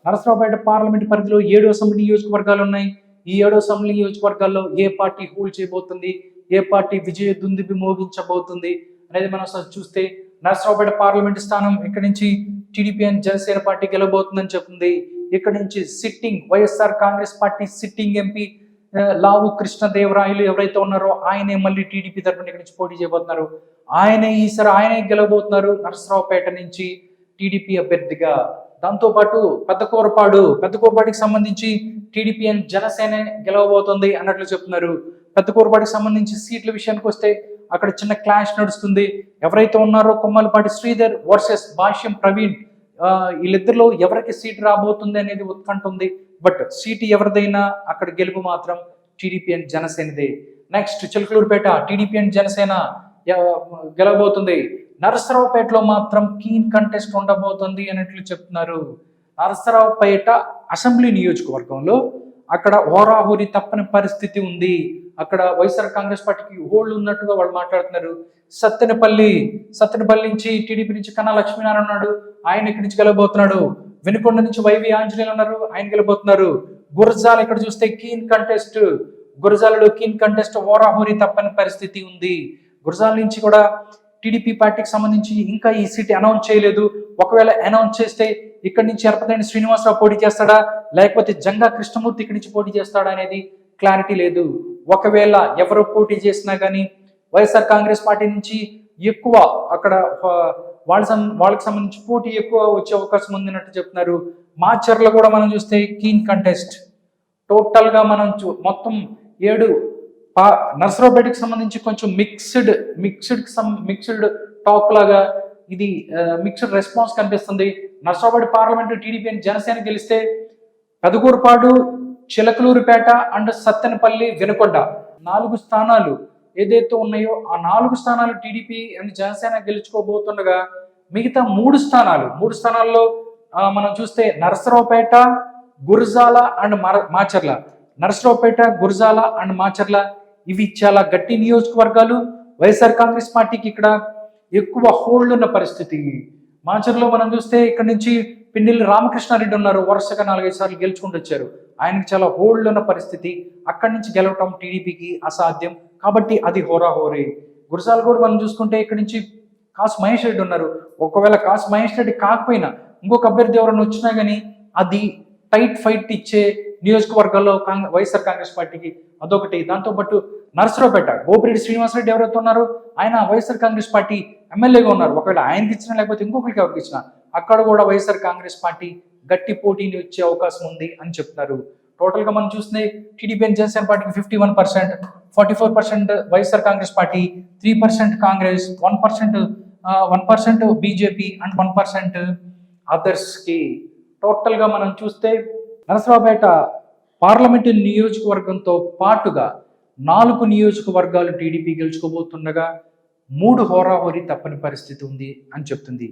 Narasaraopet parliament పరిధిలో 7 assembly నియోజకవర్గాలు ఉన్నాయి. ఈ 7 అసెంబ్లీ నియోజకవర్గాల్లో ఏ పార్టీ హోల్డ్ చేయబోతుంది, ఏ పార్టీ విజయ దుందుబి మోగించబోతుంది అనేది మనం చూస్తే నరసరావుపేట పార్లమెంట్ స్థానం ఇక్కడి నుంచి టీడీపీ అండ్ జనసేన పార్టీ గెలవబోతుందని చెప్తుంది. ఇక్కడ నుంచి sitting YSR Congress party sitting MP Lavu Krishnadevarayalu ఎవరైతే ఉన్నారో ఆయనే మళ్ళీ టీడీపీ తరఫున ఇక్కడి నుంచి పోటీ చేయబోతున్నారు. ఈసారి ఆయనే గెలవబోతున్నారు నరసరావుపేట నుంచి టీడీపీ అభ్యర్థిగా. దాంతోపాటు పెద్దకూరపాటికి సంబంధించి టీడీపీ అండ్ జనసేన గెలవబోతుంది అన్నట్లు చెప్తున్నారు. పెద్దకూరపాటికి సంబంధించి సీట్ల విషయానికి వస్తే అక్కడ చిన్న క్లాష్ నడుస్తుంది. ఎవరైతే ఉన్నారో కొమ్మలపాటి శ్రీధర్ వర్సెస్ భాష్యం ప్రవీణ్, వీళ్ళిద్దరిలో ఎవరికి సీట్ రాబోతుంది అనేది ఉత్కంఠ ఉంది. బట్ సీటు ఎవరిదైనా అక్కడ గెలుపు మాత్రం టీడీపీ అండ్ జనసేనదే. Next Chilakaluripet TDP and Janasena గెలవబోతుంది. నరసరావుపేటలో మాత్రం కీన్ కంటెస్ట్ ఉండబోతుంది అన్నట్లు చెప్తున్నారు. నరసరావుపేట అసెంబ్లీ నియోజకవర్గంలో అక్కడ హోరాహోరీ తప్పని పరిస్థితి ఉంది. అక్కడ వైఎస్ఆర్ కాంగ్రెస్ పార్టీకి హోల్డ్ ఉన్నట్టుగా వాళ్ళు మాట్లాడుతున్నారు. సత్తెనపల్లి నుంచి టీడీపీ నుంచి కన్నా లక్ష్మీనారాయణ ఉన్నాడు, ఆయన ఇక్కడి నుంచి గెలవబోతున్నాడు. వెనుకొండ నుంచి వైవి ఆంజనేయులు ఉన్నారు, ఆయన గెలవబోతున్నారు. గురజాల ఇక్కడ చూస్తే గురజాలలో కీన్ కంటెస్ట్ హోరాహోరీ తప్పని పరిస్థితి ఉంది. గురజాల నుంచి కూడా టీడీపీ పార్టీకి సంబంధించి ఇంకా ఈ సీట్ అనౌన్స్ చేయలేదు. ఒకవేళ అనౌన్స్ చేస్తే ఇక్కడి నుంచి ఎరపతినేని శ్రీనివాసరావు పోటీ చేస్తాడా, లేకపోతే జంగా కృష్ణమూర్తి ఇక్కడి నుంచి పోటీ చేస్తాడా అనేది క్లారిటీ లేదు. ఒకవేళ ఎవరు పోటీ చేసినా కానీ వైఎస్ఆర్ కాంగ్రెస్ పార్టీ నుంచి ఎక్కువ అక్కడ వాళ్ళకి సంబంధించి పోటీ ఎక్కువ వచ్చే అవకాశం ఉందినట్టు చెప్తున్నారు. మాచర్ల కూడా మనం చూస్తే కీన్ కంటెస్ట్. టోటల్ గా మనం మొత్తం 7 నరసరావుపేటకి సంబంధించి కొంచెం మిక్స్డ్ టాక్ లాగా ఇది మిక్స్డ్ రెస్పాన్స్ కనిపిస్తుంది. Narasaraopet parliament TDP and Janasena గెలిస్తే పెదకూరుపాడు, చిలకలూరుపేట అండ్ సత్తెనపల్లి, వెనుకొండ 4 స్థానాలు ఏదైతే ఉన్నాయో ఆ 4 స్థానాలు టీడీపీ అండ్ జనసేన గెలుచుకోబోతుండగా మిగతా 3 స్థానాల్లో మనం చూస్తే నరసరావుపేట, గురజాల అండ్ మాచర్ల. నరసరావుపేట, గురజాల అండ్ మాచర్ల ఇవి చాలా గట్టి నియోజకవర్గాలు. వైఎస్ఆర్ కాంగ్రెస్ పార్టీకి ఇక్కడ ఎక్కువ హోల్డ్ ఉన్న పరిస్థితి. మాచర్లో మనం చూస్తే ఇక్కడ నుంచి పిన్నెల్లి రామకృష్ణారెడ్డి ఉన్నారు, వరుసగా 4-5 సార్లు గెలుచుకుంటూ వచ్చారు. ఆయనకి చాలా హోల్డ్ ఉన్న పరిస్థితి. అక్కడి నుంచి గెలవటం టీడీపీకి అసాధ్యం కాబట్టి అది హోరాహోరీ. గురజాల కూడా మనం చూసుకుంటే ఇక్కడ నుంచి కాసు మహేష్ రెడ్డి ఉన్నారు. ఒకవేళ కాసు మహేష్ రెడ్డి కాకపోయినా ఇంకొక అభ్యర్థి ఎవరైనా వచ్చినా కానీ అది టైట్ ఫైట్ ఇచ్చే నియోజకవర్గాల్లో వైఎస్ఆర్ కాంగ్రెస్ పార్టీకి అదొకటి. దాంతోపాటు నరసరావుపేట గోపిరెడ్డి శ్రీనివాసరెడ్డి ఎవరైతే ఉన్నారో ఆయన వైఎస్ఆర్ కాంగ్రెస్ పార్టీ ఎమ్మెల్యేగా ఉన్నారు. ఒకవేళ ఆయనకి ఇచ్చినా లేకపోతే ఇంకొకరికి ఎవరికి ఇచ్చినా అక్కడ కూడా వైఎస్ఆర్ కాంగ్రెస్ పార్టీ గట్టి పోటీని వచ్చే అవకాశం ఉంది అని చెప్తున్నారు. టోటల్ గా మనం చూస్తే టీడీపీ అండ్ జనసేన పార్టీకి 51%, 44% YSR Congress party, 3% Congress, 1% BJP and 1% others కి. టోటల్ గా మనం చూస్తే నరసరావుపేట పార్లమెంటు నియోజకవర్గంతో పాటుగా 4 నియోజకవర్గాలు టీడీపీ గెలుచుకోబోతుండగా 3 హోరాహోరీ తప్పని పరిస్థితి ఉంది అని చెప్తుంది.